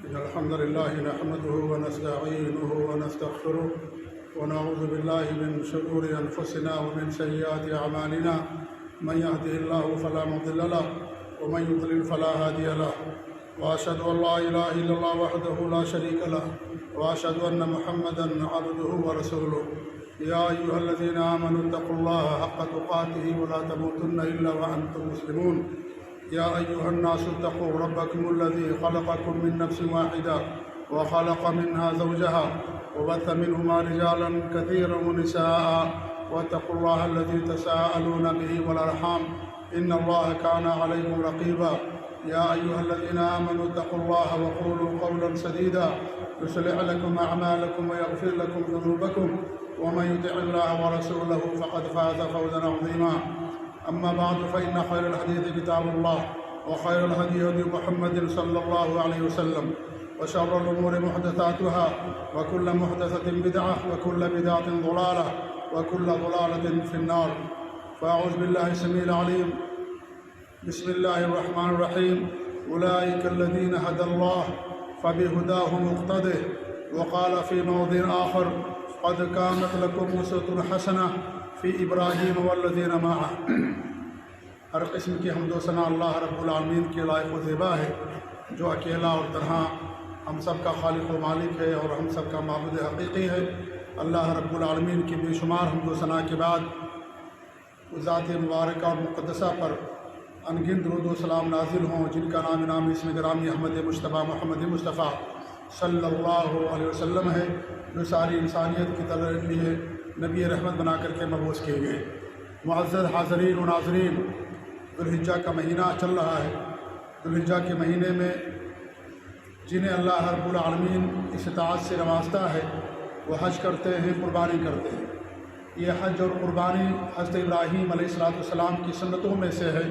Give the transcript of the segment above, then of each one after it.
إن الحمد لله نحمده ونستعينه ونستغفره ونعوذ بالله من شرور أنفسنا ومن سيئات أعمالنا من يهده الله فلا مضل له ومن يضلل فلا هادي له وأشهد أن لا إله إلا الله وحده لا شريك له وأشهد أن محمدا عبده ورسوله يا أيها الذين آمنوا اتقوا الله حق تقاته ولا تموتن إلا وأنتم مسلمون يا أيها الناس اتقوا ربكم الذي خلقكم من نفس واحدة وخلق منها زوجها وبث منهما رجالا كثيرا ونساء واتقوا الله الذي تساءلون به والأرحام إن الله كان عليكم رقيبا يا أيها الذين آمنوا اتقوا الله وقولوا قولا سديدا يصلح لكم أعمالكم ويغفر لكم ذنوبكم ومن يطع الله ورسوله فقد فاز فوزا عظيما أما بعد فإن خير الحديث كتاب الله وخير الهدي هدي محمد صلى الله عليه وسلم وشر الأمور محدثاتها وكل محدثة بدعة وكل بدعة ضلالة وكل ضلالة في النار فأعوذ بالله السميع العليم بسم الله الرحمن الرحيم أولئك الذين هدى الله فبهداه مقتده وقال في موضع آخر قد كانت لكم أسوة حسنة فی ابراہیم والذین معہ۔ ہر قسم کی حمد و ثنا اللہ رب العالمین کے لائق و زیبا ہے، جو اکیلا اور تنہا ہم سب کا خالق و مالک ہے اور ہم سب کا معبود حقیقی ہے۔ اللہ رب العالمین کی بے شمار حمد و ثنا کے بعد ذات مبارکہ اور مقدسہ پر انگنت درود و سلام نازل ہوں، جن کا نام اسم گرامی احمد مجتبیٰ محمد مصطفیٰ صلی اللہ علیہ وسلم ہے، جو ساری انسانیت کی لیے نبی رحمت بنا کر کے مبعوث کیے گئے۔ معزز حاضرین و ناظرین، ذوالحجہ کا مہینہ چل رہا ہے۔ ذوالحجہ کے مہینے میں جنہیں اللہ رب العالمین استطاعت سے نوازتا ہے وہ حج کرتے ہیں، قربانی کرتے ہیں۔ یہ حج اور قربانی حضرت ابراہیم علیہ السلام کی سنتوں میں سے ہے،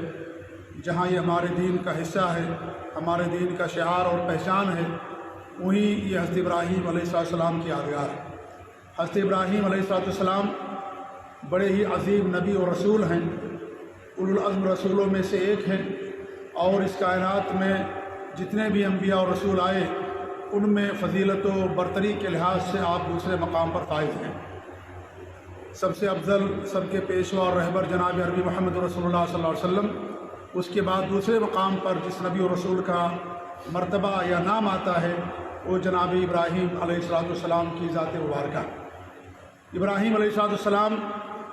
جہاں یہ ہمارے دین کا حصہ ہے، ہمارے دین کا شعار اور پہچان ہے، وہیں یہ حضرت ابراہیم علیہ السلام کی یادگار ہے۔ حضرت ابراہیم علیہ السلام بڑے ہی عظیم نبی اور رسول ہیں، اولوالعزم رسولوں میں سے ایک ہیں، اور اس کائنات میں جتنے بھی انبیاء اور رسول آئے ان میں فضیلت و برتری کے لحاظ سے آپ دوسرے مقام پر فائز ہیں۔ سب سے افضل، سب کے پیشوا اور رہبر جناب عربی محمد رسول اللہ صلی اللہ علیہ وسلم، اس کے بعد دوسرے مقام پر جس نبی اور رسول کا مرتبہ یا نام آتا ہے وہ جناب ابراہیم علیہ السلام کی ذات مبارکہ۔ ابراہیم علیہ السلام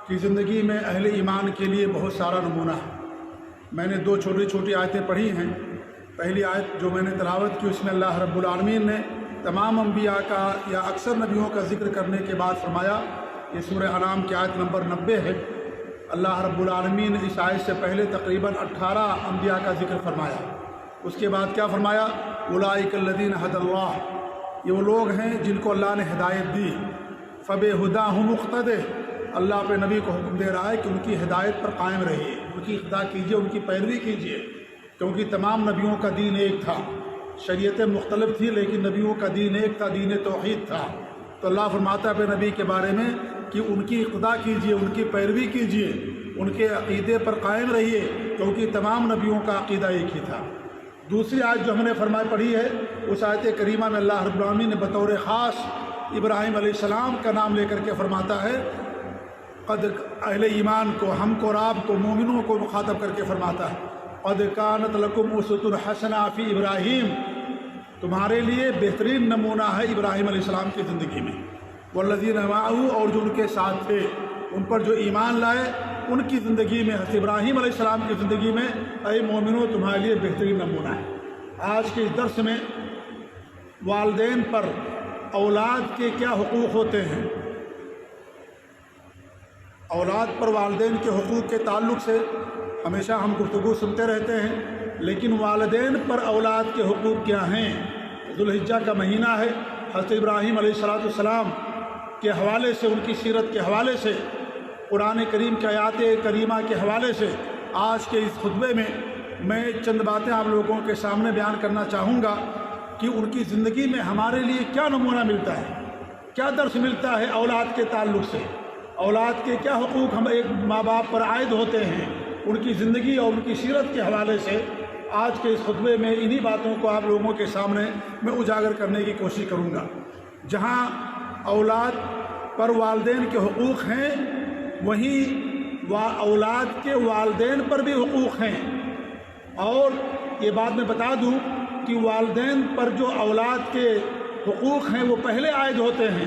کی زندگی میں اہل ایمان کے لیے بہت سارا نمونہ ہے۔ میں نے دو چھوٹی چھوٹی آیتیں پڑھی ہیں۔ پہلی آیت جو میں نے تلاوت کی اس میں اللہ رب العالمین نے تمام انبیاء کا یا اکثر نبیوں کا ذکر کرنے کے بعد فرمایا، یہ سورہ انعام کی آیت نمبر 90 ہے۔ اللہ رب العالمین نے اس آیت سے پہلے تقریباً 18 انبیاء کا ذکر فرمایا۔ اس کے بعد کیا فرمایا؟ اولئک الذین ھدی اللہ، یہ وہ لوگ ہیں جن کو اللہ نے ہدایت دی۔ فبہداہ مقتدہ، اللہ اپنے نبی کو حکم دے رہا ہے کہ ان کی ہدایت پر قائم رہیے، ان کی اقتداء کیجیے، ان کی پیروی کیجیے، کیونکہ تمام نبیوں کا دین ایک تھا۔ شریعتیں مختلف تھی لیکن نبیوں کا دین ایک تھا، دین توحید تھا۔ تو اللہ فرماتا ہے اپنے نبی کے بارے میں کہ ان کی اقتداء کیجیے، ان کی پیروی کیجیے، ان کے عقیدے پر قائم رہیے، کیونکہ تمام نبیوں کا عقیدہ ایک ہی تھا۔ دوسری آیت جو ہم نے پڑھی ہے اس آیت کریمہ میں اللہ رب العالمین نے بطور خاص ابراہیم علیہ السلام کا نام لے کر کے فرماتا ہے، قد اہل ایمان کو، ہم کو اور آپ کو، مومنوں کو مخاطب کر کے فرماتا ہے، قد کانت لکم اسوۃ حسنہ فی ابراہیم، تمہارے لیے بہترین نمونہ ہے ابراہیم علیہ السلام کی زندگی میں، والذین معہ، اور جو ان کے ساتھ تھے، ان پر جو ایمان لائے، ان کی زندگی میں، حضرت ابراہیم علیہ السلام کی زندگی میں اے مومنوں تمہارے لیے بہترین نمونہ ہے۔ آج کے اس درس میں والدین پر اولاد کے کیا حقوق ہوتے ہیں، اولاد پر والدین کے حقوق کے تعلق سے ہمیشہ ہم گفتگو سنتے رہتے ہیں، لیکن والدین پر اولاد کے حقوق کیا ہیں؟ ذوالحجہ کا مہینہ ہے، حضرت ابراہیم علیہ السلام کے حوالے سے، ان کی سیرت کے حوالے سے، قرآن کریم کی آیات کریمہ کے حوالے سے آج کے اس خطبے میں چند باتیں آپ لوگوں کے سامنے بیان کرنا چاہوں گا کہ ان کی زندگی میں ہمارے لیے کیا نمونہ ملتا ہے، کیا درس ملتا ہے اولاد کے تعلق سے، اولاد کے کیا حقوق ہم ایک ماں باپ پر عائد ہوتے ہیں۔ ان کی زندگی اور ان کی سیرت کے حوالے سے آج کے اس خطبے میں انہی باتوں کو آپ لوگوں کے سامنے میں اجاگر کرنے کی کوشش کروں گا۔ جہاں اولاد پر والدین کے حقوق ہیں، وہیں اولاد کے والدین پر بھی حقوق ہیں۔ اور یہ بات میں بتا دوں کہ والدین پر جو اولاد کے حقوق ہیں وہ پہلے عائد ہوتے ہیں،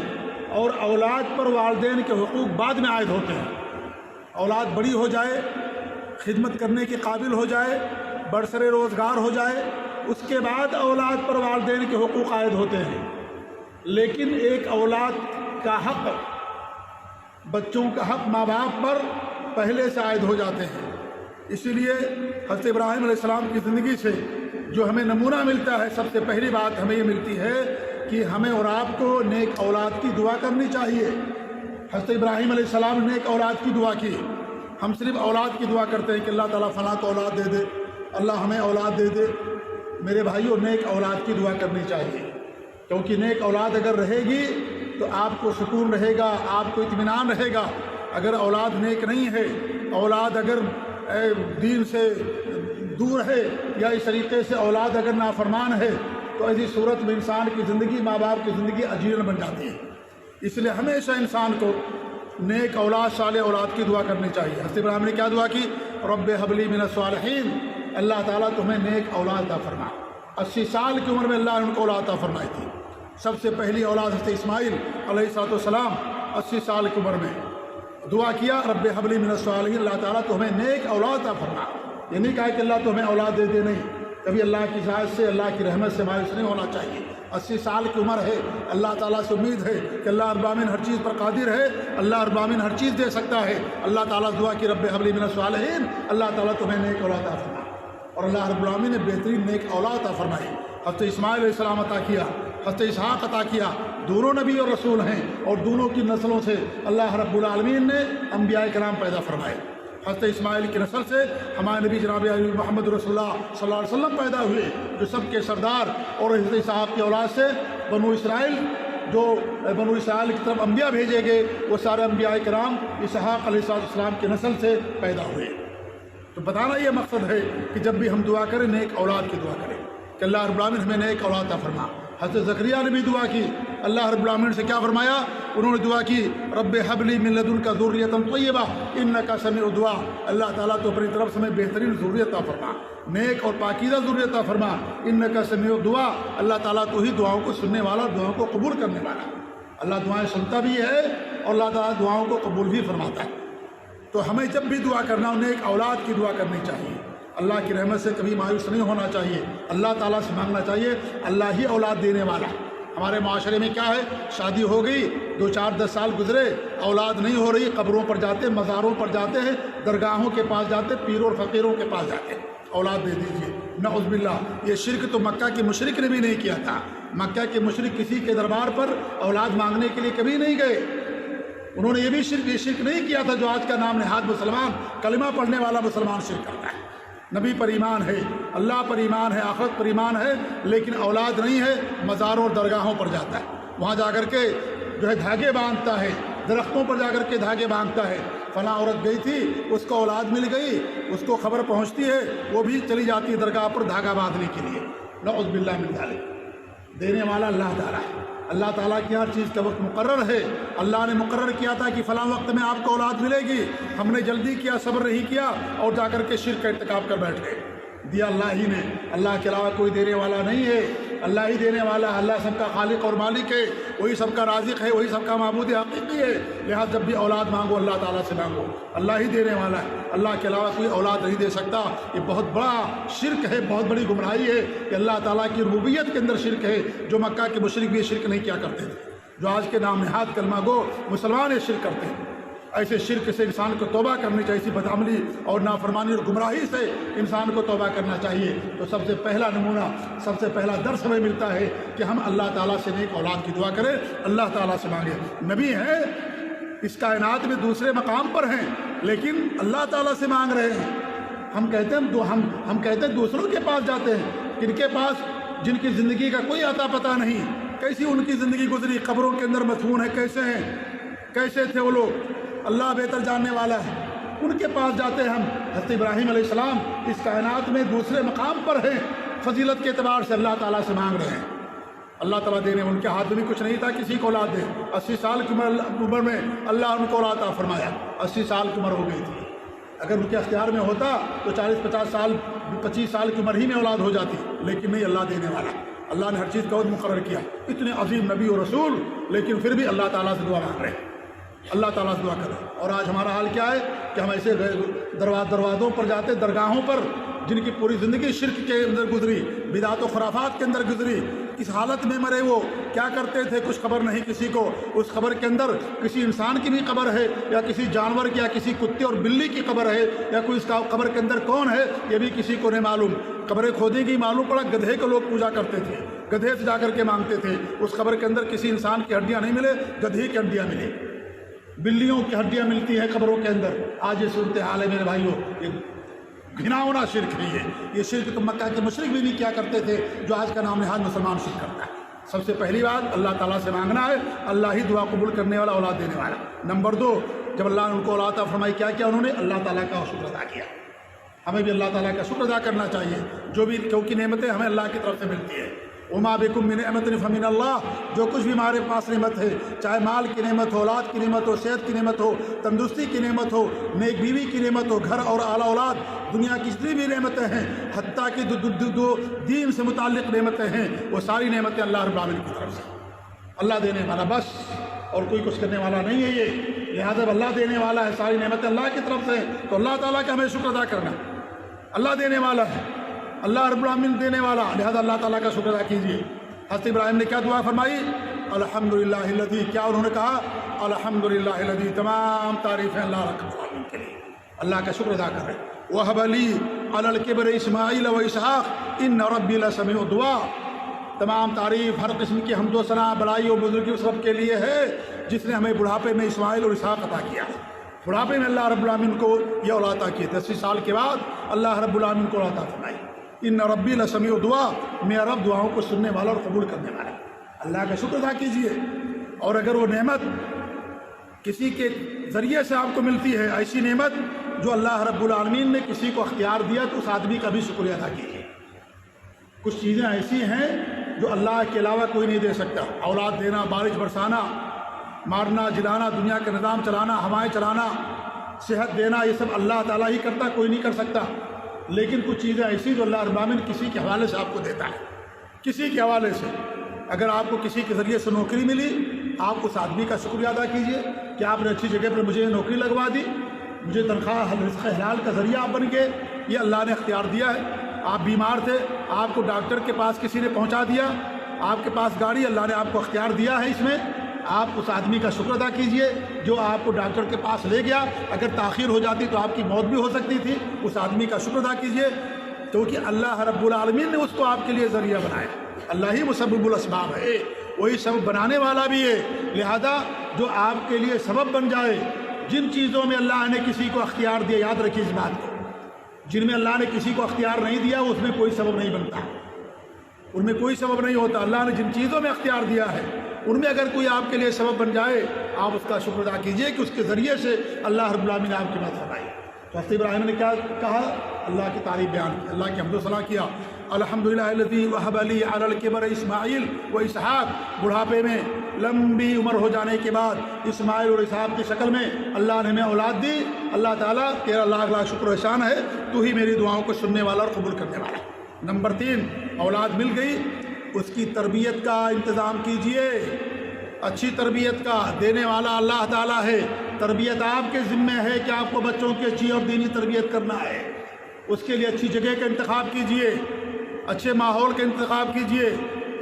اور اولاد پر والدین کے حقوق بعد میں عائد ہوتے ہیں۔ اولاد بڑی ہو جائے، خدمت کرنے کے قابل ہو جائے، برسر روزگار ہو جائے، اس کے بعد اولاد پر والدین کے حقوق عائد ہوتے ہیں۔ لیکن ایک اولاد کا حق، بچوں کا حق ماں باپ پر پہلے سے عائد ہو جاتے ہیں۔ اسی لیے حضرت ابراہیم علیہ السلام کی زندگی سے جو ہمیں نمونہ ملتا ہے، سب سے پہلی بات ہمیں یہ ملتی ہے کہ ہمیں اور آپ کو نیک اولاد کی دعا کرنی چاہیے۔ حضرت ابراہیم علیہ السلام نے نیک اولاد کی دعا کی۔ ہم صرف اولاد کی دعا کرتے ہیں کہ اللہ تعالیٰ فلاں کو اولاد دے دے، اللہ ہمیں اولاد دے دے۔ میرے بھائیوں، نیک اولاد کی دعا کرنی چاہیے، کیونکہ نیک اولاد اگر رہے گی تو آپ کو سکون رہے گا، آپ کو اطمینان رہے گا۔ اگر اولاد نیک نہیں ہے، اولاد اگر دین سے دور ہے، یا اس طریقے سے اولاد اگر نافرمان ہے، تو ایسی صورت میں انسان کی زندگی، ماں باپ کی زندگی اجیرن بن جاتی ہے۔ اس لیے ہمیشہ انسان کو نیک اولاد، صالح اولاد کی دعا کرنی چاہیے۔ حضرت ابراہیم نے کیا دعا کی؟ رب هب لی من الصالحین، اللہ تعالیٰ تمہیں نیک اولاد عطا فرما۔ 80 سال کی عمر میں اللہ نے ان کو اولاد عطا فرمائی تھی۔ سب سے پہلی اولاد حضرت اسماعیل علیہ السلام 80 سال کی عمر میں دعا کیا، رب هب لی من الصالحین، اللہ تعالیٰ تمہیں نیک اولاد عطا فرما۔ یہ نہیں کہا کہ اللہ تمہیں اولاد دے دے، نہیں، کبھی اللہ کی ذات سے، اللہ کی رحمت سے مایوس نہیں ہونا چاہیے۔ 80 سال کی عمر ہے، اللہ تعالیٰ سے امید ہے کہ اللہ رب العالمین ہر چیز پر قادر ہے، اللہ رب العالمین ہر چیز دے سکتا ہے۔ اللہ تعالیٰ دعا کی، رب هب لی من الصالحین، اللہ تعالیٰ تمہیں نیک اولاد عطا فرما۔ اور اللہ رب العالمین نے بہترین نیک اولاد عطا فرمائی۔ حضرت اسماعیل علیہ السلام عطا کیا، حضرت اسحاق عطا کیا۔ دونوں نبی اور رسول ہیں، اور دونوں کی نسلوں سے اللہ رب العالمین نے انبیاء کرام پیدا فرمائے۔ حضرت اسماعیل کی نسل سے ہمارے نبی جناب محمد رسول اللہ صلی اللہ علیہ وسلم پیدا ہوئے، جو سب کے سردار، اور حضرت اسحاق کی اولاد سے بنو اسرائیل، جو بنو اسرائیل کی طرف انبیاء بھیجے گئے، وہ سارے انبیاء کرام اسحاق علیہ السلام کی نسل سے پیدا ہوئے۔ تو بتانا یہ مقصد ہے کہ جب بھی ہم دعا کریں، نیک اولاد کی دعا کریں کہ اللہ رب العالمین ہمیں نیک اولاد عطا فرما۔ حضرت زکریہ نے بھی دعا کی، اللہ رب العالمین سے کیا فرمایا؟ انہوں نے دعا کی، رب هب لی من لدنک ذریۃ طیبہ انک سمیع الدعاء، اللہ تعالیٰ تو اپنی طرف سے ہمیں بہترین ذریت عطا فرما، نیک اور پاکیزہ ذریت عطا فرما، انک سمیع الدعاء، اللہ تعالیٰ تو ہی دعاؤں کو سننے والا، دعاؤں کو قبول کرنے والا۔ اللہ دعائیں سنتا بھی ہے، اور اللہ تعالیٰ دعاؤں کو قبول بھی فرماتا ہے۔ تو ہمیں جب بھی دعا کرنا ہو، نیک اولاد کی دعا کرنی چاہیے۔ اللہ کی رحمت سے کبھی مایوس نہیں ہونا چاہیے، اللہ تعالیٰ سے مانگنا چاہیے، اللہ ہی اولاد دینے والا۔ ہمارے معاشرے میں کیا ہے، شادی ہو گئی، 2 4 10 سال گزرے، اولاد نہیں ہو رہی، قبروں پر جاتے، مزاروں پر جاتے ہیں، درگاہوں کے پاس جاتے، پیروں اور فقیروں کے پاس جاتے ہیں، اولاد دے دیجیے، نعوذ باللہ۔ یہ شرک تو مکہ کے مشرک نے بھی نہیں کیا تھا۔ مکہ کے مشرک کسی کے دربار پر اولاد مانگنے کے لیے کبھی نہیں گئے۔ انہوں نے یہ شرک نہیں کیا تھا جو آج کا نام نہاد مسلمان، کلمہ پڑھنے والا مسلمان شرک کرتا ہے۔ نبی پر ایمان ہے، اللہ پر ایمان ہے، آخرت پر ایمان ہے، لیکن اولاد نہیں ہے، مزاروں اور درگاہوں پر جاتا ہے، وہاں جا کر کے جو ہے دھاگے باندھتا ہے، درختوں پر جا کر کے دھاگے باندھتا ہے۔ فلاں عورت گئی تھی، اس کو اولاد مل گئی، اس کو خبر پہنچتی ہے، وہ بھی چلی جاتی ہے درگاہ پر دھاگا باندھنے کے لیے۔ نعوذ باللہ من ذالک۔ دینے والا اللہ تعالیٰ ہے، اللہ تعالیٰ کی ہر چیز کا وقت مقرر ہے۔ اللہ نے مقرر کیا تھا کہ فلاں وقت میں آپ کو اولاد ملے گی، ہم نے جلدی کیا، صبر نہیں کیا، اور جا کر کے شرک کا ارتکاب کر بیٹھ گئے۔ دیا اللہ ہی نے، اللہ کے علاوہ کوئی دینے والا نہیں ہے، اللہ ہی دینے والا ہے، اللہ سب کا خالق اور مالک ہے، وہی سب کا رازق ہے، وہی سب کا معبود حقیقی ہے۔ لہٰذا جب بھی اولاد مانگو، اللہ تعالیٰ سے مانگو، اللہ ہی دینے والا ہے، اللہ کے علاوہ کوئی اولاد نہیں دے سکتا۔ یہ بہت بڑا شرک ہے، بہت بڑی گمراہی ہے کہ اللہ تعالیٰ کی ربوبیت کے اندر شرک ہے، جو مکہ کے مشرک بھی شرک نہیں کیا کرتے تھے، جو آج کے نام نہاد کلمہ گو مسلمان یہ شرک کرتے ہیں۔ ایسے شرک سے انسان کو توبہ کرنی چاہیے، اسی بدعملی اور نافرمانی اور گمراہی سے انسان کو توبہ کرنا چاہیے۔ تو سب سے پہلا نمونہ، سب سے پہلا درس ہمیں ملتا ہے کہ ہم اللہ تعالیٰ سے نیک اولاد کی دعا کریں، اللہ تعالیٰ سے مانگیں۔ نبی ہیں، اس کائنات میں دوسرے مقام پر ہیں، لیکن اللہ تعالیٰ سے مانگ رہے ہیں۔ ہم کہتے ہیں دوسروں کے پاس جاتے ہیں، کن کے پاس؟ جن کی زندگی کا کوئی عطا پتہ نہیں، کیسی ان کی زندگی گزری، قبروں کے اندر مدفون ہے، کیسے ہیں، کیسے تھے وہ لوگ، اللہ بہتر جاننے والا ہے۔ ان کے پاس جاتے ہیں ہم۔ حضرت ابراہیم علیہ السلام اس کائنات میں دوسرے مقام پر ہیں، فضیلت کے اعتبار سے اللہ تعالیٰ سے مانگ رہے ہیں، اللہ تعالیٰ دینے، ان کے ہاتھ میں بھی کچھ نہیں تھا کسی کو اولاد دے۔ 80 سال کی عمر میں اللہ ان کو اولاد عطا فرمایا، 80 سال کی عمر ہو گئی تھی، اگر ان کے اختیار میں ہوتا تو 40-50 سال 25 سال کی عمر ہی میں اولاد ہو جاتی، لیکن نہیں، اللہ دینے والا، اللہ نے ہر چیز کا وقت مقرر کیا، اتنے عظیم نبی و رسول، لیکن پھر بھی اللہ تعالیٰ سے دعا مانگ رہے ہیں، اللہ تعالیٰ سے دعا کریں۔ اور آج ہمارا حال کیا ہے کہ ہم ایسے دروازوں پر جاتے، درگاہوں پر، جن کی پوری زندگی شرک کے اندر گزری، بدعات و خرافات کے اندر گزری، اس حالت میں مرے، وہ کیا کرتے تھے کچھ خبر نہیں کسی کو، اس خبر کے اندر کسی انسان کی بھی قبر ہے، یا کسی جانور کی، یا کسی کتے اور بلی کی قبر ہے، یا کوئی اس کا قبر کے اندر کون ہے یہ بھی کسی کو نہیں معلوم۔ قبریں کھودی گئی، معلوم پڑا گدھے کو لوگ پوجا کرتے تھے، گدھے سے جا کر کے مانگتے تھے، اس قبر کے اندر کسی انسان کی ہڈیاں نہیں ملے، گدھے کی ہڈیاں ملی، بلیوں کی ہڈیاں ملتی ہیں قبروں کے اندر۔ آج یہ صورتحال ہے میرے بھائیوں، یہ گھناؤنا شرک ہے، یہ شرک تو مکہ کے مشرک بھی نہیں کیا کرتے تھے، جو آج کا نام نہاد مسلمان شرک کرتا ہے۔ سب سے پہلی بات اللہ تعالیٰ سے مانگنا ہے، اللہ ہی دعا قبول کرنے والا، اولاد دینے والا۔ نمبر 2، جب اللہ نے ان کو اولاد عطا فرمائی، کیا کیا انہوں نے؟ اللہ تعالیٰ کا شکر ادا کیا۔ ہمیں بھی اللہ تعالیٰ کا شکر ادا کرنا چاہیے، جو بھی کیونکہ نعمتیں ہمیں اللہ کی طرف سے ملتی ہیں۔ وما بکم من نعمت فمن اللہ، جو کچھ بھی ہمارے پاس نعمت ہے، چاہے مال کی نعمت ہو، اولاد کی نعمت ہو، صحت کی نعمت ہو، تندرستی کی نعمت ہو، نیک بیوی کی نعمت ہو، گھر اور اعلیٰ اولاد، دنیا کی جتنی بھی نعمتیں ہیں، حتیٰ کہ دو دین سے متعلق نعمتیں ہیں، وہ ساری نعمتیں اللہ رب العالمین کی طرف سے، اللہ دینے والا بس، اور کوئی کچھ کرنے والا نہیں ہے یہ، لہٰذا اللہ دینے والا ہے، ساری نعمتیں اللہ کی طرف سے، تو اللہ تعالیٰ کا ہمیں شکر ادا کرنا، اللہ دینے والا ہے، اللہ رب العالمین دینے والا، لہذا اللہ تعالیٰ کا شکر ادا کیجیے۔ حضرت ابراہیم نے کیا دعا فرمائی؟ الحمدللہ الذی، کیا انہوں نے کہا؟ الحمدللہ الذی، تمام تعریفیں اللہ رب العالمین کے لیے، اللہ کا شکر ادا کر رہے ہیں۔ وَهَبَ لِي عَلَى الْكِبَرِ إِسْمَاعِيلَ وَإِسْحَاقَ إِنَّ رَبِّي لَسَمِيعُ الدُّعَاء، تمام تعریف، ہر قسم کی حمد و ثنا، بڑائی و بزرگی اس رب کے لیے ہے جس نے ہمیں بڑھاپے میں اسماعیل اور اسحاق عطا کیا۔ بڑھاپے میں اللہ رب العالمین کو یہ اولاد عطا کی، 80 سال کے بعد اللہ رب العالمین کو اولاد عطا فرمائی۔ ان ربی لسمیع الدعاء، میرا رب دعاؤں کو سننے والا اور قبول کرنے والا، اللہ کا شکر ادا کیجیے۔ اور اگر وہ نعمت کسی کے ذریعے سے آپ کو ملتی ہے، ایسی نعمت جو اللہ رب العالمین نے کسی کو اختیار دیا، تو اس آدمی کا بھی شکریہ ادا کیجیے۔ کچھ چیزیں ایسی ہیں جو اللہ کے علاوہ کوئی نہیں دے سکتا، اولاد دینا، بارش برسانا، مارنا جلانا، دنیا کا نظام چلانا، ہوائیں چلانا، صحت دینا، یہ سب اللہ تعالیٰ ہی کرتا، کوئی نہیں کر سکتا۔ لیکن کچھ چیزیں ایسی جو اللہ رب العالمین کسی کے حوالے سے آپ کو دیتا ہے، کسی کے حوالے سے۔ اگر آپ کو کسی کے ذریعے سے نوکری ملی، آپ اس آدمی کا شکریہ ادا کیجئے کہ آپ نے اچھی جگہ پر مجھے نوکری لگوا دی، مجھے تنخواہ رزق حلال کا ذریعہ آپ بن گئے، یہ اللہ نے اختیار دیا ہے۔ آپ بیمار تھے، آپ کو ڈاکٹر کے پاس کسی نے پہنچا دیا، آپ کے پاس گاڑی، اللہ نے آپ کو اختیار دیا ہے، اس میں آپ اس آدمی کا شکر ادا کیجئے جو آپ کو ڈاکٹر کے پاس لے گیا۔ اگر تاخیر ہو جاتی تو آپ کی موت بھی ہو سکتی تھی، اس آدمی کا شکر ادا کیجئے، کیونکہ اللہ رب العالمین نے اس کو آپ کے لیے ذریعہ بنایا۔ اللہ ہی مسبب الاسباب ہے، وہی سبب بنانے والا بھی ہے، لہذا جو آپ کے لیے سبب بن جائے، جن چیزوں میں اللہ نے کسی کو اختیار دیا، یاد رکھیے اس بات کو، جن میں اللہ نے کسی کو اختیار نہیں دیا اس میں کوئی سبب نہیں بنتا، ان میں کوئی سبب نہیں ہوتا۔ اللہ نے جن چیزوں میں اختیار دیا ہے ان میں اگر کوئی آپ کے لیے سبب بن جائے، آپ اس کا شکر ادا کیجئے کہ اس کے ذریعے سے اللہ رب العالمین نے آپ کی مدد فرمائی۔ تو حضرت ابراہیم نے کیا کہا؟ اللہ کی تعریف بیان کی، اللہ کی حمد و ثنا کیا۔ الحمدللہ الذی وہب لی علی الکبر اسماعیل و اسحاق، بڑھاپے میں لمبی عمر ہو جانے کے بعد اسماعیل اور اسحاق کی شکل میں اللہ نے ہمیں اولاد دی۔ اللہ تعالیٰ تیرا لاکھ لاکھ شکر و احسان ہے، تو ہی میری دعاؤں کو سننے والا اور قبول کرنے والا۔ نمبر 3، اولاد مل گئی، اس کی تربیت کا انتظام کیجئے، اچھی تربیت کا دینے والا اللہ تعالیٰ ہے۔ تربیت آپ کے ذمہ ہے کہ آپ کو بچوں کی اچھی اور دینی تربیت کرنا ہے، اس کے لیے اچھی جگہ کا انتخاب کیجئے، اچھے ماحول کا انتخاب کیجئے،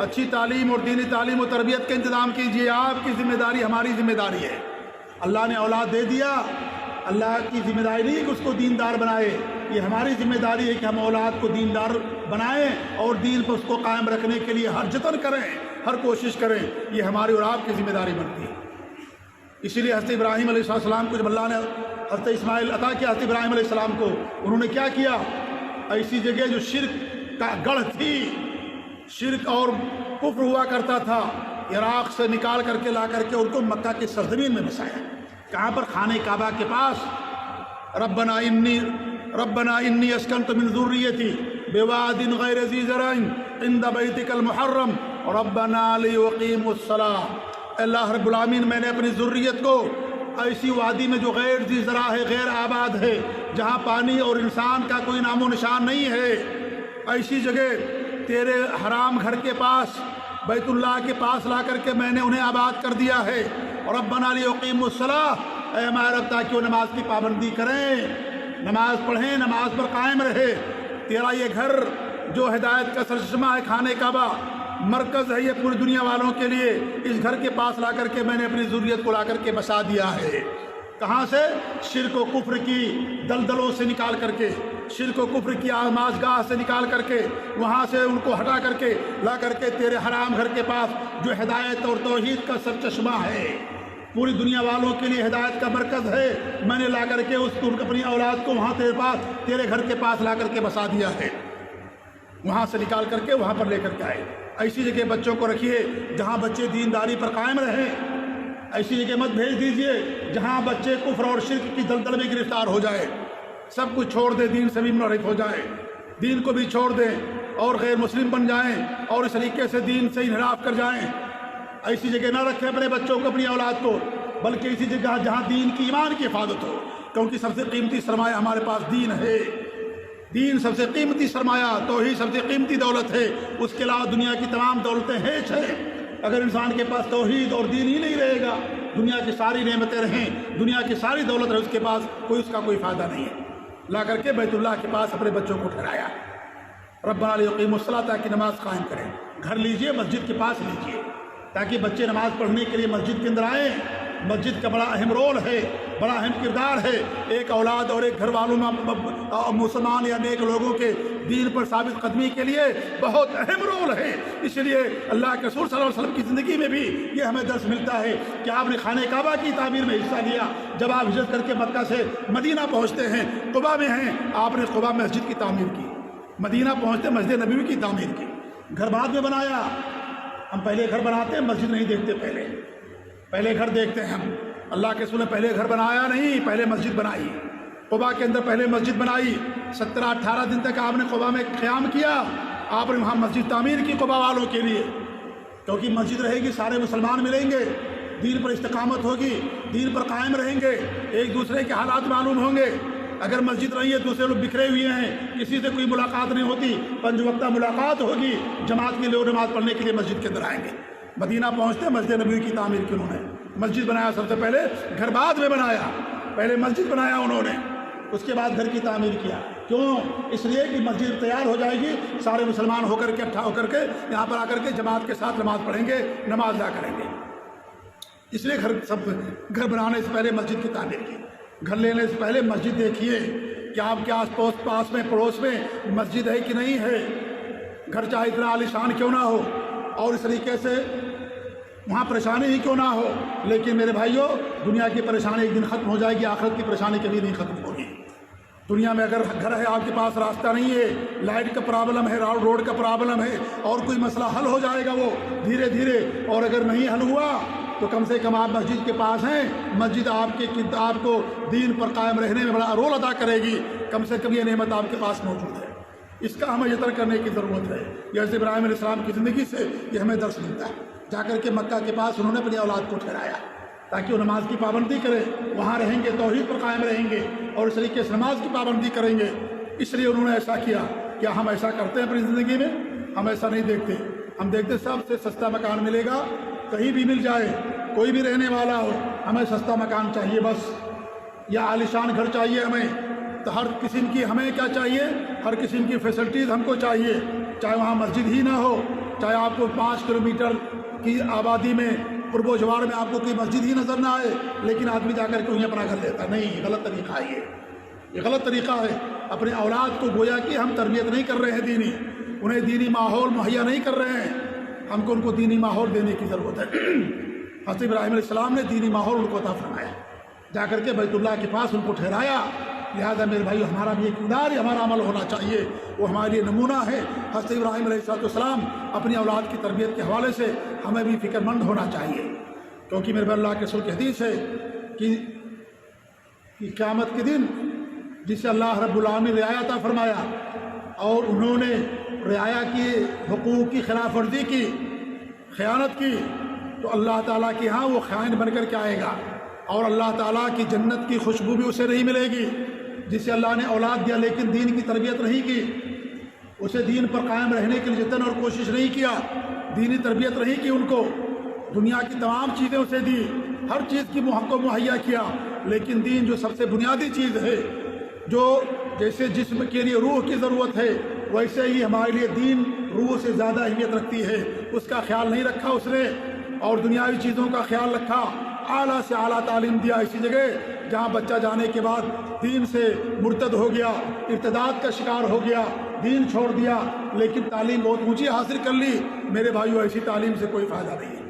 اچھی تعلیم اور دینی تعلیم و تربیت کا انتظام کیجئے۔ آپ کی ذمہ داری ہماری ذمہ داری ہے۔ اللہ نے اولاد دے دیا، اللہ کی ذمہ داری نہیں کہ اس کو دیندار بنائے، یہ ہماری ذمہ داری ہے کہ ہم اولاد کو دیندار بنائیں اور دین پر اس کو قائم رکھنے کے لیے ہر جتن کریں، ہر کوشش کریں، یہ ہماری اور آپ کی ذمہ داری بنتی ہے۔ اسی لیے حضرت ابراہیم علیہ السلام کو جب اللہ نے حضرت اسماعیل عطا کیا حضرت ابراہیم علیہ السلام کو، انہوں نے کیا کیا؟ ایسی جگہ جو شرک کا گڑھ تھی، شرک اور کفر ہوا کرتا تھا، عراق سے نکال کر کے لا کر کے ان کو مکہ کی سرزمین میں بسایا۔ کہاں پر؟ خانہ کعبہ کے پاس، ربنا انی اسکنت من ذریتی بواد غیر ذی زرع عند بیتک المحرم ربنا لیقیموا الصلاۃ۔ اللہ رب العالمین، میں نے اپنی ذریت کو ایسی وادی میں جو غیر ذی زرع ہے، غیر آباد ہے، جہاں پانی اور انسان کا کوئی نام و نشان نہیں ہے، ایسی جگہ تیرے حرام گھر کے پاس، بیت اللہ کے پاس لا کر کے میں نے انہیں آباد کر دیا ہے۔ اور ربنا لیقیموا الصلاۃ، اے ہمارے رب تاکہ وہ نماز کی پابندی کریں، نماز پڑھیں، نماز پر قائم رہے۔ تیرا یہ گھر جو ہدایت کا سرچشمہ ہے، خانہ کعبہ مرکز ہے یہ پوری دنیا والوں کے لیے، اس گھر کے پاس لا کر کے میں نے اپنی ضروریت کو لا کر کے بسا دیا ہے۔ کہاں سے؟ شرک و کفر کی دلدلوں سے نکال کر کے، شرک و کفر کی آماز گاہ سے نکال کر کے، وہاں سے ان کو ہٹا کر کے لا کر کے تیرے حرام گھر کے پاس جو ہدایت اور توحید کا سرچشمہ ہے، پوری دنیا والوں کے لیے ہدایت کا مرکز ہے، میں نے لا کر کے اس کو اپنی اولاد کو وہاں تیرے پاس، تیرے گھر کے پاس لا کر کے بسا دیا ہے۔ وہاں سے نکال کر کے وہاں پر لے کر کے آئے۔ ایسی جگہ بچوں کو رکھیے جہاں بچے دینداری پر قائم رہیں، ایسی جگہ مت بھیج دیجئے جہاں بچے کفر اور شرک کی دلدل میں گرفتار ہو جائے، سب کچھ چھوڑ دیں، دین سے بھی منحرف ہو جائے، دین کو بھی چھوڑ دیں اور غیر مسلم بن جائیں اور اس طریقے سے دین سے انحراف کر جائیں۔ ایسی جگہ نہ رکھیں اپنے بچوں کو، اپنی اولاد کو، بلکہ ایسی جگہ جہاں دین کی، ایمان کی حفاظت ہو، کیونکہ سب سے قیمتی سرمایہ ہمارے پاس دین ہے۔ دین سب سے قیمتی سرمایہ، توحید سب سے قیمتی دولت ہے، اس کے علاوہ دنیا کی تمام دولتیں ہیچ ہیں۔ اگر انسان کے پاس توحید اور دین ہی نہیں رہے گا، دنیا کی ساری نعمتیں رہیں، دنیا کی ساری دولت رہے، اس کے پاس اس کا کوئی فائدہ نہیں ہے۔ لا کر کے بیت اللہ کے پاس اپنے بچوں کو ٹھہرایا، ربنا لیقیموا الصلاۃ، تاکہ نماز قائم کریں۔ گھر لیجئے، مسجد کے پاس لیجئے، تاکہ بچے نماز پڑھنے کے لیے مسجد کے اندر آئیں۔ مسجد کا بڑا اہم رول ہے، بڑا اہم کردار ہے ایک اولاد اور ایک گھر والوں میں، مسلمان یا نیک لوگوں کے دین پر ثابت قدمی کے لیے بہت اہم رول ہے۔ اس لیے اللہ کے رسول صلی اللہ علیہ وسلم کی زندگی میں بھی یہ ہمیں درس ملتا ہے کہ آپ نے خانہ کعبہ کی تعمیر میں حصہ لیا۔ جب آپ ہجرت کر کے مکہ سے مدینہ پہنچتے ہیں، قباء میں ہیں، آپ نے قباء مسجد کی تعمیر کی، مدینہ پہنچتے مسجد نبوی کی تعمیر کی۔ گھر بعد میں بنایا، ہم پہلے گھر بناتے ہیں، مسجد نہیں دیکھتے، پہلے گھر دیکھتے ہیں ہم۔ اللہ کے رسول نے پہلے گھر بنایا نہیں، پہلے مسجد بنائی۔ قباء کے اندر پہلے مسجد بنائی، 17-18 دن تک آپ نے قباء میں قیام کیا، آپ نے وہاں مسجد تعمیر کی قباء والوں کے لیے، کیونکہ مسجد رہے گی، سارے مسلمان ملیں گے، دین پر استقامت ہوگی، دین پر قائم رہیں گے، ایک دوسرے کے حالات معلوم ہوں گے۔ اگر مسجد رہی ہے، دوسرے لوگ بکھرے ہوئے ہیں، کسی سے کوئی ملاقات نہیں ہوتی، 5 وقتہ ملاقات ہوگی، جماعت کے لوگ نماز پڑھنے کے لیے مسجد کے اندر آئیں گے۔ مدینہ پہنچتے مسجد نبوی کی تعمیر کی، انہوں نے مسجد بنایا، سب سے پہلے گھر بعد میں بنایا، پہلے مسجد بنایا انہوں نے، اس کے بعد گھر کی تعمیر کیا۔ کیوں؟ اس لیے کہ مسجد تیار ہو جائے گی، سارے مسلمان ہو کر کے، اکٹھا ہو کر کے یہاں پر آ کر کے جماعت کے ساتھ نماز پڑھیں گے، نماز ادا کریں گے۔ اس لیے گھر بنانے سے پہلے مسجد کی تعمیر کی۔ گھر لینے سے پہلے مسجد دیکھیے کہ آپ کے آس پاس میں، پڑوس میں مسجد ہے کہ نہیں ہے۔ گھر چاہے اتنا عالیشان کیوں نہ ہو اور اس طریقے سے وہاں پریشانی ہی کیوں نہ ہو، لیکن میرے بھائیوں، دنیا کی پریشانی ایک دن ختم ہو جائے گی، آخرت کی پریشانی کبھی نہیں ختم ہوگی۔ دنیا میں اگر گھر ہے، آپ کے پاس راستہ نہیں ہے، لائٹ کا پرابلم ہے، روڈ کا پرابلم ہے، اور کوئی مسئلہ حل ہو جائے گا وہ دھیرے دھیرے، اور اگر نہیں حل ہوا تو کم سے کم آپ مسجد کے پاس ہیں، مسجد آپ کو دین پر قائم رہنے میں بڑا رول ادا کرے گی، کم سے کم یہ نعمت آپ کے پاس موجود ہے۔ اس کا ہمیں یتر کرنے کی ضرورت ہے۔ یہ حضرت ابراہیم علیہ السلام کی زندگی سے یہ ہمیں درس ملتا ہے۔ جا کر کے مکہ کے پاس انہوں نے اپنی اولاد کو ٹھہرایا تاکہ وہ نماز کی پابندی کرے، وہاں رہیں گے، توحید پر قائم رہیں گے اور اس طریقے سے نماز کی پابندی کریں گے۔ اس لیے انہوں نے ایسا کیا۔ کیا ہم ایسا کرتے ہیں اپنی زندگی میں؟ ہم ایسا نہیں دیکھتے، ہم دیکھتے سب سے سستا مکان ملے گا، کہیں بھی مل جائے، کوئی بھی رہنے والا ہو، ہمیں سستا مکان چاہیے بس، یا عالیشان گھر چاہیے ہمیں، تو ہر قسم کی ہمیں کیا چاہیے؟ ہر قسم کی فیسلٹیز ہم کو چاہیے، چاہے وہاں مسجد ہی نہ ہو، چاہے آپ کو 5 کلومیٹر کی آبادی میں، قرب و جوار میں آپ کو کوئی مسجد ہی نظر نہ آئے، لیکن آدمی جا کر کے انہیں اپنا گھر لیتا۔ نہیں، غلط طریقہ ہے یہ غلط طریقہ ہے۔ اپنے اولاد کو گویا کہ ہم تربیت نہیں کر رہے ہیں دینی، انہیں دینی ماحول مہیا نہیں کر رہے ہیں، ہم کو ان کو دینی ماحول دینے کی ضرورت ہے۔ حضرت ابراہیم علیہ السلام نے دینی ماحول ان کو عطا فرمایا، جا کر کے بیت اللہ کے پاس ان کو ٹھہرایا۔ لہٰذا میرے بھائی، ہمارا بھی ایک کردار ہے، ہمارا عمل ہونا چاہیے، وہ ہمارے لیے نمونہ ہے۔ حضرت ابراہیم علیہ السلام اپنی اولاد کی تربیت کے حوالے سے ہمیں بھی فکر مند ہونا چاہیے، کیونکہ میرے بھائی اللہ کے رسول کی حدیث ہے کہ قیامت کے دن جسے اللہ رب العالمین رعایا عطا فرمایا اور انہوں نے رعایا کی حقوق کی خلاف ورزی کی، خیانت کی، تو اللہ تعالیٰ کے ہاں وہ خائن بن کر کے آئے گا، اور اللہ تعالیٰ کی جنت کی خوشبو بھی اسے نہیں ملے گی۔ جسے اللہ نے اولاد دیا لیکن دین کی تربیت نہیں کی، اسے دین پر قائم رہنے کے لیے جتن اور کوشش نہیں کیا، دینی تربیت نہیں کی، ان کو دنیا کی تمام چیزیں اسے دی، ہر چیز کی حق کو مہیا کیا، لیکن دین جو سب سے بنیادی چیز ہے، جو جیسے جسم کے لیے روح کی ضرورت ہے، ویسے ہی ہمارے لیے دین روح سے زیادہ اہمیت رکھتی ہے، اس کا خیال نہیں رکھا اس نے، اور دنیاوی چیزوں کا خیال رکھا، اعلیٰ سے اعلیٰ تعلیم دیا ایسی جگہ جہاں بچہ جانے کے بعد دین سے مرتد ہو گیا، ارتداد کا شکار ہو گیا، دین چھوڑ دیا، لیکن تعلیم بہت اونچی حاصل کر لی۔ میرے بھائیو، ایسی تعلیم سے کوئی فائدہ نہیں ہے،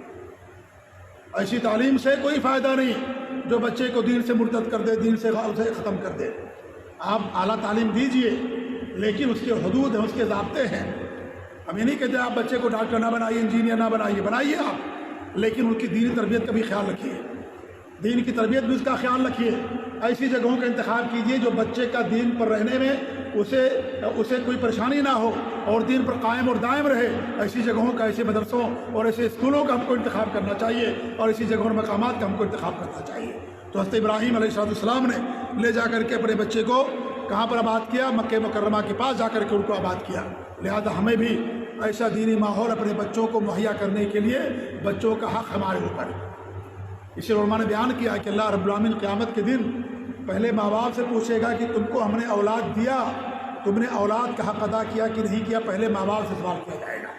ایسی تعلیم سے کوئی فائدہ نہیں جو بچے کو دین سے مرتد کر دے، دین سے ختم کر دے۔ آپ اعلیٰ تعلیم دیجئے، لیکن اس کے حدود ہیں، اس کے ضابطے ہیں۔ ہم یہ نہیں کہتے آپ بچے کو ڈاکٹر نہ بنائیے، انجینئر نہ بنائیے آپ، لیکن ان کی دینی تربیت کا بھی خیال رکھیے، دین کی تربیت بھی اس کا خیال رکھیے۔ ایسی جگہوں کا انتخاب کیجیے جو بچے کا دین پر رہنے میں اسے کوئی پریشانی نہ ہو اور دین پر قائم اور دائم رہے۔ ایسی جگہوں کا، ایسے مدرسوں اور ایسے اسکولوں کا ہم کو انتخاب کرنا چاہیے، اور ایسی جگہوں اور مقامات کا ہم کو انتخاب کرنا چاہیے۔ تو حضرت ابراہیم علیہ السلام نے لے جا کر کے اپنے بچے کو کہاں پر آباد کیا؟ مکہ مکرمہ کے پاس جا کر کے ان کو آباد کیا۔ لہذا ہمیں بھی ایسا دینی ماحول اپنے بچوں کو مہیا کرنے کے لیے بچوں کا حق ہمارے اوپر ہے۔ اس لیے علماء نے بیان کیا کہ اللہ رب العالمین قیامت کے دن پہلے ماں باپ سے پوچھے گا کہ تم کو ہم نے اولاد دیا، تم نے اولاد کا حق ادا کیا کہ نہیں کیا، پہلے ماں باپ سے سوال کیا جائے گا۔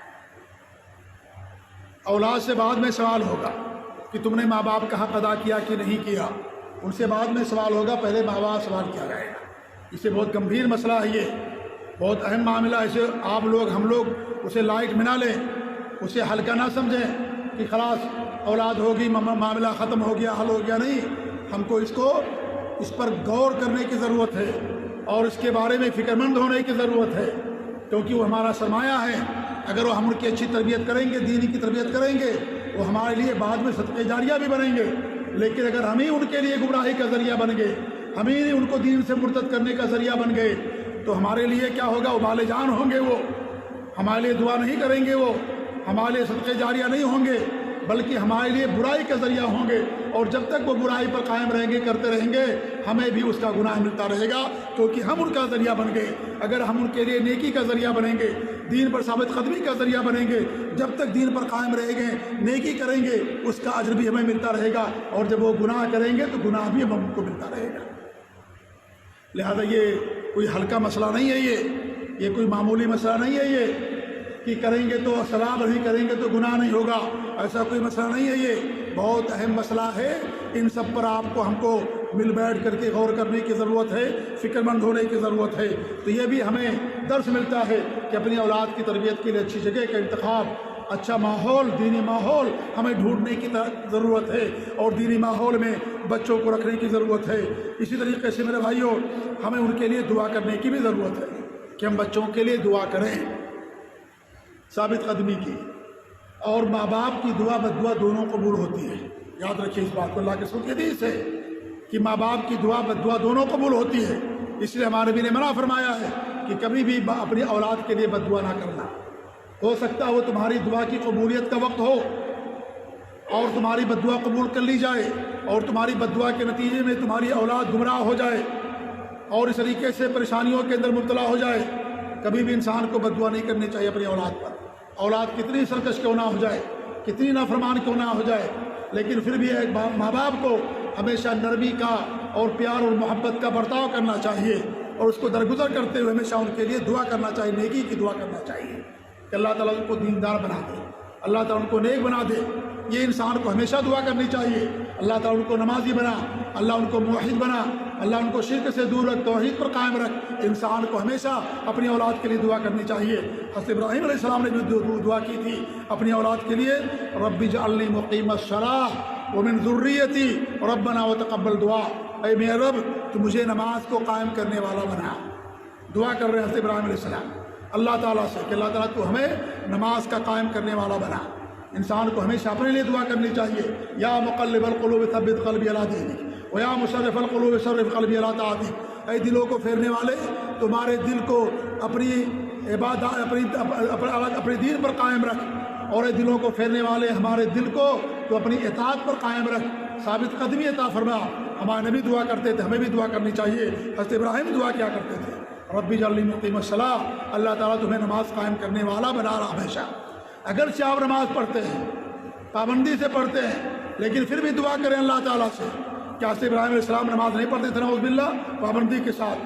اولاد سے بعد میں سوال ہوگا کہ تم نے ماں باپ کا حق ادا کیا کہ نہیں کیا، ان سے بعد میں سوال ہوگا، پہلے ماں باپ سوال کیا جائے گا۔ اس سے بہت گمبھیر مسئلہ ہے، یہ بہت اہم معاملہ ہے۔ اسے آپ لوگ، ہم لوگ اسے لائٹ میں نہ لیں، اسے ہلکا نہ سمجھیں کہ خلاص اولاد ہوگی معاملہ ختم ہو گیا، حل ہو گیا۔ نہیں، ہم کو اس پر غور کرنے کی ضرورت ہے اور اس کے بارے میں فکر مند ہونے کی ضرورت ہے، کیونکہ وہ ہمارا سرمایہ ہے۔ اگر وہ ہم ان کی اچھی تربیت کریں گے، دینی کی تربیت کریں گے، وہ ہمارے لیے بعد میں صدقہ جاریہ بھی بنیں گے۔ لیکن اگر ہم ہی ان کے لیے گمراہی کا ذریعہ بن گئے، ہم ہی ان کو دین سے مرتد کرنے کا ذریعہ بن گئے، تو ہمارے لیے کیا ہوگا؟ وبال جان ہوں گے، وہ ہمارے لیے دعا نہیں کریں گے، وہ ہمارے لیے صدقہ جاریہ نہیں ہوں گے، بلکہ ہمارے لیے برائی کا ذریعہ ہوں گے۔ اور جب تک وہ برائی پر قائم رہیں گے، کرتے رہیں گے، ہمیں بھی اس کا گناہ ملتا رہے گا، کیونکہ ہم ان کا ذریعہ بن گئے۔ اگر ہم ان کے لیے نیکی کا ذریعہ بنیں گے، دین پر ثابت قدمی کا ذریعہ بنیں گے، جب تک دین پر قائم رہیں گے، نیکی کریں گے، اس کا اجر بھی ہمیں ملتا رہے گا، اور جب وہ گناہ کریں گے تو گناہ بھی ہم کو ملتا رہے گا۔ لہذا یہ کوئی ہلکا مسئلہ نہیں ہے، یہ کوئی معمولی مسئلہ نہیں ہے، یہ کہ کریں گے تو ثواب، نہیں کریں گے تو گناہ نہیں ہوگا، ایسا کوئی مسئلہ نہیں ہے۔ یہ بہت اہم مسئلہ ہے، ان سب پر آپ کو، ہم کو مل بیٹھ کر کے غور کرنے کی ضرورت ہے، فکر مند ہونے کی ضرورت ہے۔ تو یہ بھی ہمیں درس ملتا ہے کہ اپنی اولاد کی تربیت کے لیے اچھی جگہ کا انتخاب، اچھا ماحول، دینی ماحول ہمیں ڈھونڈنے کی ضرورت ہے، اور دینی ماحول میں بچوں کو رکھنے کی ضرورت ہے۔ اسی طریقے سے میرے بھائیوں، ہمیں ان کے لیے دعا کرنے کی بھی ضرورت ہے کہ ہم بچوں کے لیے دعا کریں، ثابت قدمی کی۔ اور ماں باپ کی دعا بد دعا دونوں قبول ہوتی ہے، یاد رکھیے اس بات کو، اللہ کے سنت حدیث ہے کہ ماں باپ کی دعا بد دعا دونوں قبول ہوتی ہے۔ اس لیے ہمارے نبی نے منع فرمایا ہے کہ کبھی بھی اپنی اولاد کے لیے بد دعا نہ کرنا۔ ہو سکتا ہے وہ تمہاری دعا کی قبولیت کا وقت ہو اور تمہاری بد دعا قبول کر لی جائے، اور تمہاری بد دعا کے نتیجے میں تمہاری اولاد گمراہ ہو جائے اور اس طریقے سے پریشانیوں کے اندر مبتلا ہو جائے۔ کبھی بھی انسان کو بد دعا نہیں کرنی چاہیے اپنی اولاد پر، اولاد کتنی سرکش کیوں نہ ہو جائے، کتنی نافرمان کیوں نہ ہو جائے، لیکن پھر بھی ایک ماں باپ کو ہمیشہ نرمی کا اور پیار اور محبت کا برتاؤ کرنا چاہیے، اور اس کو درگزر کرتے ہوئے ہمیشہ ان کے لیے دعا کرنا چاہیے، نیکی کی دعا کرنا چاہیے کہ اللہ تعالیٰ ان کو دیندار بنا دے، اللہ تعالیٰ ان کو نیک بنا دے۔ یہ انسان کو ہمیشہ دعا کرنی چاہیے، اللہ تعالیٰ ان کو نمازی بنا، اللہ ان کو موحد بنا، اللہ ان کو شرک سے دور رکھ، توحید پر قائم رکھ۔ انسان کو ہمیشہ اپنی اولاد کے لیے دعا کرنی چاہیے۔ حضرت ابراہیم علیہ السلام نے بھی دعا کی تھی اپنی اولاد کے لیے، رب اجعلنی مقیم الصلاۃ ومن ذریتی ربنا وتقبل دعا، اے میرے رب تو مجھے نماز کو قائم کرنے والا بنا۔ دعا کر رہے ہیں حضرت ابراہیم علیہ السلام اللہ تعالیٰ سے کہ اللہ تعالیٰ تو ہمیں نماز کا قائم کرنے والا بنا۔ انسان کو ہمیشہ اپنے لیے دعا کرنی چاہیے، یا مقلب القلوب ثبت قلبی علی دینک، ویا مصرف القلوب صرف قلبی علی طاعتک۔ اے دلوں کو پھیرنے والے تمہارے دل کو اپنی عبادت اپنے دین پر قائم رکھ، اور اے دلوں کو پھیرنے والے ہمارے دل کو تو اپنی اطاعت پر قائم رکھ، ثابت قدمی عطا فرما۔ ہمارے نبی دعا کرتے تھے، ہمیں بھی دعا کرنی چاہیے۔ حضرت ابراہیم دعا کیا کرتے تھے، رب اجعلنی مقیم الصلاۃ، اللہ تعالیٰ تمہیں نماز قائم کرنے والا بنا رہا ہمیشہ۔ اگرچہ آپ نماز پڑھتے ہیں، پابندی سے پڑھتے ہیں، لیکن پھر بھی دعا کریں اللہ تعالیٰ سے۔ کیا حضرت ابراہیم علیہ السلام نماز نہیں پڑھتے تھے؟ نعوذ باللہ، پابندی کے ساتھ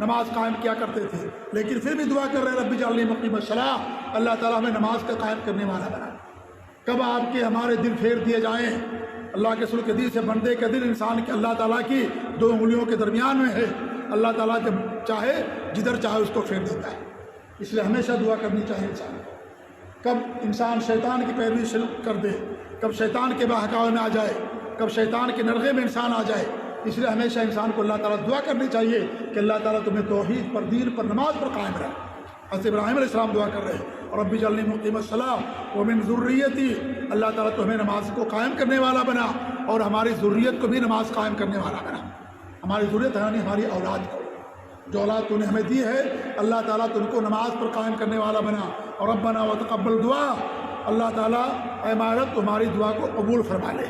نماز قائم کیا کرتے تھے، لیکن پھر بھی دعا کر رہے ہیں رب اجعلنی مقیم الصلاۃ، اللہ تعالیٰ ہمیں نماز کا قائم کرنے والا بنا۔ کب آپ کے ہمارے دل پھیر دیے جائیں؟ اللہ کے رسول کے حدیث سے بندے کا دل انسان کے اللہ تعالیٰ کی دو انگلیوں کے درمیان میں ہے، اللہ تعالیٰ جب چاہے جدھر چاہے اس کو پھیر دیتا ہے۔ اس لیے ہمیشہ دعا کرنی چاہیے انسان کو۔ کب انسان شیطان کی پیروی شروع کر دے، کب شیطان کے بہکاوے میں آ جائے، کب شیطان کے نرغے میں انسان آ جائے، اس لیے ہمیشہ انسان کو اللہ تعالیٰ دعا کرنی چاہیے کہ اللہ تعالیٰ تمہیں توحید پر، دین پر، نماز پر قائم رہے۔ حضرت ابراہیم علیہ السلام دعا کر رہے ہیں رب اجعلنی مقیم الصلاۃ ومن ذریتی، اللہ تعالیٰ تو ہمیں نماز کو قائم کرنے والا بنا اور ہماری ذریت کو بھی نماز قائم کرنے والا بنا۔ ہماری ذریت یعنی ہماری اولاد کو، جو اولاد تو نے ہمیں دی ہے، اللہ تعالیٰ تو ان کو نماز پر قائم کرنے والا بنا۔ اور ربنا وتقبل دعا، اللہ تعالیٰ اے مالک تمہاری دعا کو قبول فرما لے۔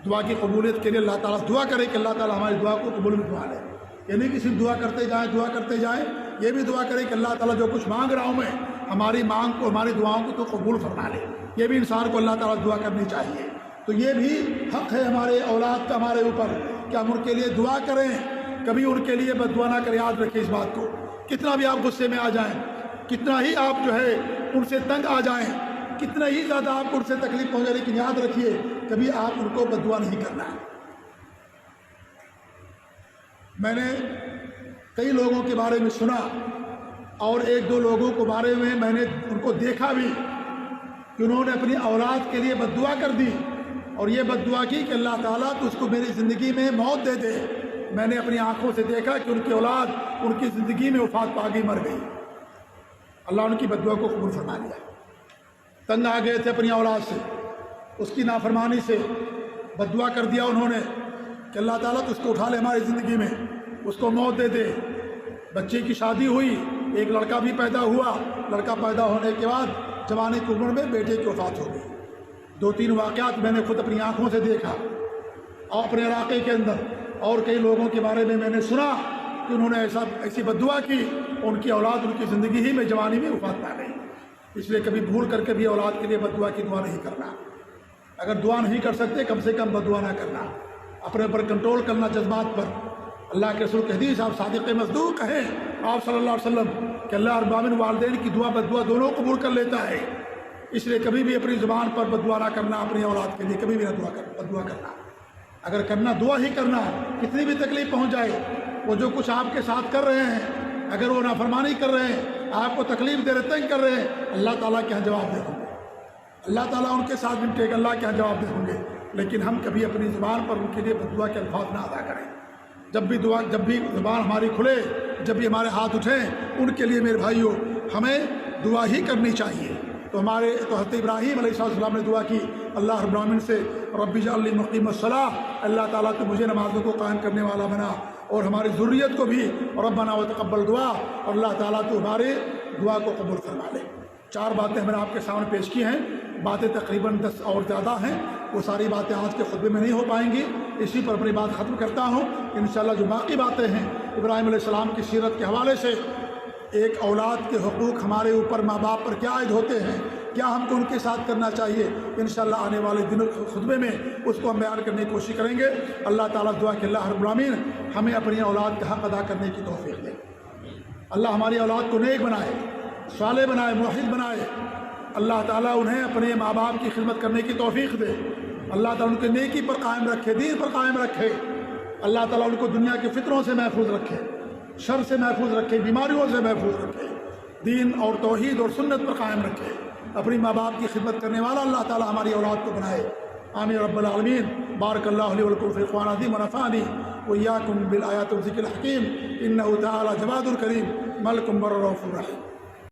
دعا کی قبولیت کے لیے اللہ تعالیٰ دعا کرے کہ اللہ تعالیٰ ہماری دعا کو قبول فرما لے، یعنی کہ صرف دعا کرتے جائیں، یہ بھی دعا کرے کہ اللہ تعالیٰ جو کچھ مانگ رہا ہوں میں، ہماری مانگ کو، ہماری دعاؤں کو تو قبول فرما لے۔ یہ بھی انسان کو اللہ تعالیٰ دعا کرنی چاہیے۔ تو یہ بھی حق ہے ہمارے اولاد کا ہمارے اوپر کہ ہم ان کے لیے دعا کریں، کبھی ان کے لیے بد دعا نہ کریں۔ یاد رکھیں اس بات کو، کتنا بھی آپ غصے میں آ جائیں، کتنا ہی آپ جو ہے ان سے تنگ آ جائیں، کتنا ہی زیادہ آپ کو ان سے تکلیف پہنچے، لیکن یاد رکھیے کبھی آپ ان کو بد دعا نہیں کرنا ہے۔ میں نے کئی لوگوں کے بارے میں سنا، اور ایک دو لوگوں کے بارے میں میں نے ان کو دیکھا بھی کہ انہوں نے اپنی اولاد کے لیے بد دعا کر دی، اور یہ بد دعا کی کہ اللہ تعالیٰ تو اس کو میری زندگی میں موت دے دے۔ میں نے اپنی آنکھوں سے دیکھا کہ ان کی اولاد ان کی زندگی میں وفات پا گئی، مر گئی۔ اللہ ان کی بد دعا کو قبول فرما لیا۔ تنگ آ گئے تھے اپنی اولاد سے، اس کی نافرمانی سے بد دعا کر دیا انہوں نے کہ اللہ تعالیٰ تو اس کو اٹھا لے ہماری زندگی میں، اس کو موت دے دے۔ بچے کی شادی ہوئی، ایک لڑکا بھی پیدا ہوا، لڑکا پیدا ہونے کے بعد جوانی کی عمر میں بیٹے کی وفات ہو گئی۔ 2-3 واقعات میں نے خود اپنی آنکھوں سے دیکھا، اور اپنے علاقے کے اندر اور کئی لوگوں کے بارے میں نے سنا کہ انہوں نے ایسی بد دعا کی، ان کی اولاد ان کی زندگی ہی میں جوانی میں وفات پا گئی۔ اس لیے کبھی بھول کر کے بھی اولاد کے لیے بد دعا کی دعا نہیں کرنا۔ اگر دعا نہیں کر سکتے کم سے کم بد دعا نہ کرنا، اپنے اوپر کنٹرول کرنا جذبات پر۔ اللہ کے رسول کے حدیث آپ صادق مصدوق ہیں آپ صلی اللہ علیہ وسلم کہ اللہ رب العالمین والدین کی دعا بد دعا دونوں قبول کر لیتا ہے۔ اس لیے کبھی بھی اپنی زبان پر بد دعا نہ کرنا، اپنی اولاد کے لیے کبھی بھی نہ بد دعا کرنا۔ اگر کرنا دعا ہی کرنا، کتنی بھی تکلیف پہنچ جائے، وہ جو کچھ آپ کے ساتھ کر رہے ہیں، اگر وہ نافرمانی کر رہے ہیں، آپ کو تکلیف دے رہے، تنگ کر رہے ہیں، اللہ تعالیٰ کے یہاں جواب دے ہوں گے، اللہ تعالیٰ ان کے ساتھ نمٹے گا، اللہ کے یہاں جواب دے ہوں گے۔ لیکن ہم کبھی اپنی زبان پر ان کے لیے بد دعا کے الفاظ نہ ادا کریں۔ جب بھی زبان ہماری کھلے، جب بھی ہمارے ہاتھ اٹھیں، ان کے لیے میرے بھائیوں ہمیں دعا ہی کرنی چاہیے۔ تو حضرت ابراہیم علیہ السلام نے دعا کی اللہ رب العالمین سے، رب اجعلنی مقیم الصلاۃ، اللہ تعالیٰ تو مجھے نمازوں کو قائم کرنے والا بنا، اور ہماری ذریت کو بھی، ربنا وتقبل دعا، اور اللہ تعالیٰ تو ہمارے دعا کو قبول فرما لے۔ 4 باتیں میں نے آپ کے سامنے پیش کی ہیں، باتیں تقریباً 10 اور زیادہ ہیں، وہ ساری باتیں آج کے خطبے میں نہیں ہو پائیں گی، اسی پر اپنی بات ختم کرتا ہوں۔ انشاءاللہ جو باقی باتیں ہیں ابراہیم علیہ السلام کی سیرت کے حوالے سے، ایک اولاد کے حقوق ہمارے اوپر ماں باپ پر کیا عائد ہوتے ہیں، کیا ہم کو ان کے ساتھ کرنا چاہیے، انشاءاللہ آنے والے دنوں خطبے میں اس کو ہم بیان کرنے کی کوشش کریں گے۔ اللہ تعالیٰ دعا کہ اللہ رب العالمین ہمیں اپنی اولاد کا حق ادا کرنے کی توفیق دے۔ اللہ ہماری اولاد کو نیک بنائے، صالح بنائے، موحد بنائے۔ اللہ تعالیٰ انہیں اپنے ماں باپ کی خدمت کرنے کی توفیق دے۔ اللہ تعالیٰ ان کے نیکی پر قائم رکھے، دین پر قائم رکھے۔ اللہ تعالیٰ ان کو دنیا کے فتنوں سے محفوظ رکھے، شر سے محفوظ رکھے، بیماریوں سے محفوظ رکھے، دین اور توحید اور سنت پر قائم رکھے۔ اپنی ماں باپ کی خدمت کرنے والا اللہ تعالیٰ ہماری اولاد کو بنائے۔ آمین رب العالمین۔ بارک اللہ لی ولکم فی القرآن العظیم ونفعنی وإیاکم بالآیات والذکر الحکیم، انہ تعالی جواد الکریم ملک بر رؤوف رحیم۔